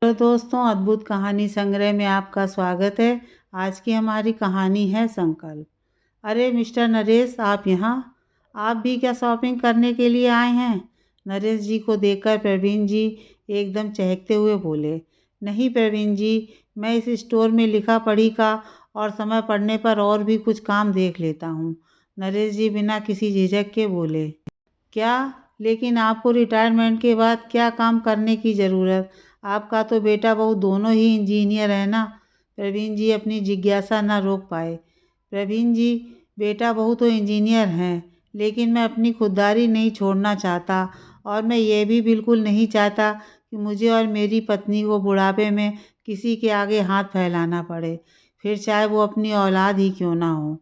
तो दोस्तों, अद्भुत कहानी संग्रह में आपका स्वागत है। आज की हमारी कहानी है संकल्प। अरे मिस्टर नरेश, आप यहाँ? आप भी क्या शॉपिंग करने के लिए आए हैं? नरेश जी को देखकर प्रवीण जी एकदम चहकते हुए बोले। नहीं प्रवीण जी, मैं इस स्टोर में लिखा पढ़ी का और समय पड़ने पर और भी कुछ काम देख लेता हूँ। नरेश जी बिना किसी झिझक के बोले। क्या? लेकिन आपको रिटायरमेंट के बाद क्या काम करने की ज़रूरत? आपका तो बेटा बहू दोनों ही इंजीनियर है ना? प्रवीण जी अपनी जिज्ञासा न रोक पाए। प्रवीण जी, बेटा बहू तो इंजीनियर हैं, लेकिन मैं अपनी खुददारी नहीं छोड़ना चाहता और मैं ये भी बिल्कुल नहीं चाहता कि मुझे और मेरी पत्नी को बुढ़ापे में किसी के आगे हाथ फैलाना पड़े, फिर चाहे वो अपनी औलाद ही क्यों ना हो।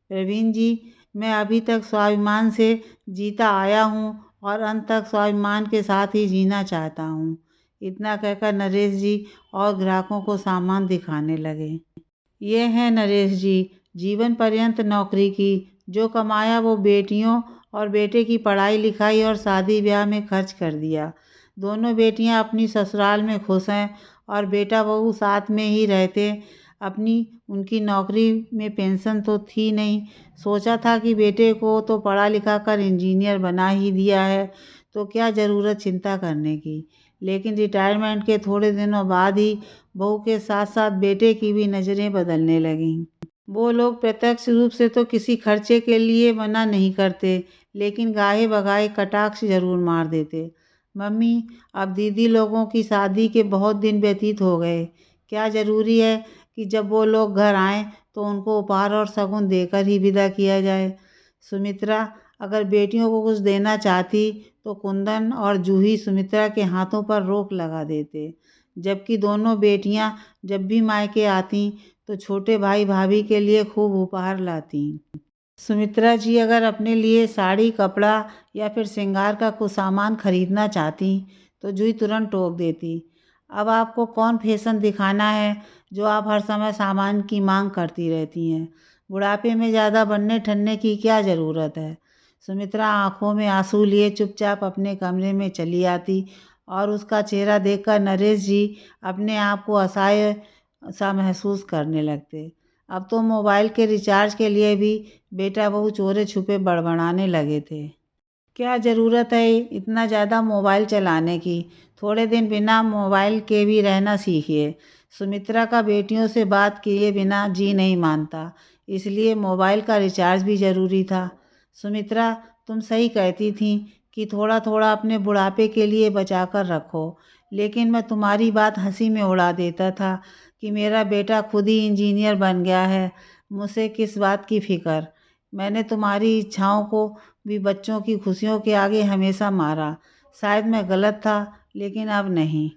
प्रवीण जी, मैं अभी तक स्वाभिमान से जीता आया हूँ और अंत तक स्वाभिमान के साथ ही जीना चाहता हूँ। इतना कहकर नरेश जी और ग्राहकों को सामान दिखाने लगे। ये हैं नरेश जी, जीवन पर्यंत नौकरी की, जो कमाया वो बेटियों और बेटे की पढ़ाई लिखाई और शादी ब्याह में खर्च कर दिया। दोनों बेटियां अपनी ससुराल में खुश हैं और बेटा बहू साथ में ही रहते। उनकी नौकरी में पेंशन तो थी नहीं। सोचा था कि बेटे को तो पढ़ा लिखा कर इंजीनियर बना ही दिया है, तो क्या ज़रूरत चिंता करने की। लेकिन रिटायरमेंट के थोड़े दिनों बाद ही बहू के साथ साथ बेटे की भी नज़रें बदलने लगीं। वो लोग प्रत्यक्ष रूप से तो किसी खर्चे के लिए मना नहीं करते, लेकिन गाहे बगाहे कटाक्ष जरूर मार देते। मम्मी, अब दीदी लोगों की शादी के बहुत दिन व्यतीत हो गए। क्या ज़रूरी है कि जब वो लोग घर आएँ तो उनको उपहार और शगुन देकर ही विदा किया जाए? सुमित्रा अगर बेटियों को कुछ देना चाहती तो कुंदन और जूही सुमित्रा के हाथों पर रोक लगा देते, जबकि दोनों बेटियां जब भी मायके आती तो छोटे भाई भाभी के लिए खूब उपहार लाती। सुमित्रा जी अगर अपने लिए साड़ी, कपड़ा या फिर श्रृंगार का कुछ सामान खरीदना चाहती तो जूही तुरंत टोक देती। अब आपको कौन फैशन दिखाना है जो आप हर समय सामान की मांग करती रहती हैं? बुढ़ापे में ज़्यादा बनने ठनने की क्या ज़रूरत है? सुमित्रा आंखों में आंसू लिए चुपचाप अपने कमरे में चली आती और उसका चेहरा देखकर नरेश जी अपने आप को असहाय सा महसूस करने लगते। अब तो मोबाइल के रिचार्ज के लिए भी बेटा बहू चोरे छुपे बड़बड़ाने लगे थे। क्या ज़रूरत है इतना ज़्यादा मोबाइल चलाने की? थोड़े दिन बिना मोबाइल के भी रहना सीखिए। सुमित्रा का बेटियों से बात किए बिना जी नहीं मानता, इसलिए मोबाइल का रिचार्ज भी ज़रूरी था। सुमित्रा, तुम सही कहती थी कि थोड़ा थोड़ा अपने बुढ़ापे के लिए बचा कर रखो, लेकिन मैं तुम्हारी बात हंसी में उड़ा देता था कि मेरा बेटा खुद ही इंजीनियर बन गया है, मुझसे किस बात की फ़िक्र। मैंने तुम्हारी इच्छाओं को भी बच्चों की खुशियों के आगे हमेशा मारा। शायद मैं गलत था, लेकिन अब नहीं।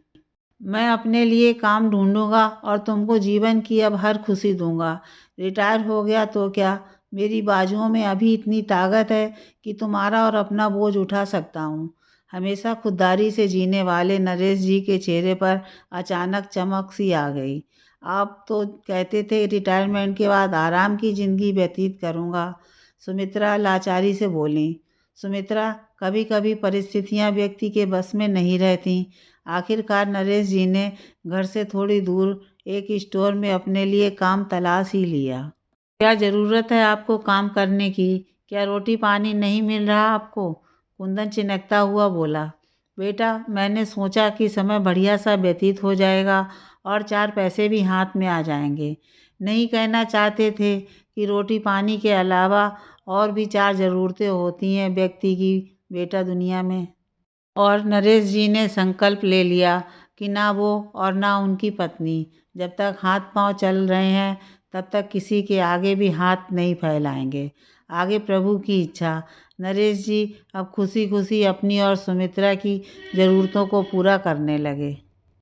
मैं अपने लिए काम ढूंढूंगा और तुमको जीवन की अब हर खुशी दूंगा। रिटायर हो गया तो क्या, मेरी बाजुओं में अभी इतनी ताकत है कि तुम्हारा और अपना बोझ उठा सकता हूँ। हमेशा खुददारी से जीने वाले नरेश जी के चेहरे पर अचानक चमक सी आ गई। आप तो कहते थे रिटायरमेंट के बाद आराम की ज़िंदगी व्यतीत करूँगा। सुमित्रा लाचारी से बोली। सुमित्रा, कभी कभी परिस्थितियाँ व्यक्ति के बस में नहीं रहती। आखिरकार नरेश जी ने घर से थोड़ी दूर एक स्टोर में अपने लिए काम तलाश ही लिया। क्या ज़रूरत है आपको काम करने की? क्या रोटी पानी नहीं मिल रहा आपको? कुंदन चिनकता हुआ बोला। बेटा, मैंने सोचा कि समय बढ़िया सा व्यतीत हो जाएगा और 4 पैसे भी हाथ में आ जाएंगे। नहीं कहना चाहते थे कि रोटी पानी के अलावा और भी 4 ज़रूरतें होती हैं व्यक्ति की, बेटा, दुनिया में। और नरेश जी ने संकल्प ले लिया कि ना वो और ना उनकी पत्नी जब तक हाथ पांव चल रहे हैं तब तक किसी के आगे भी हाथ नहीं फैलाएंगे। आगे प्रभु की इच्छा। नरेश जी अब खुशी खुशी अपनी और सुमित्रा की ज़रूरतों को पूरा करने लगे।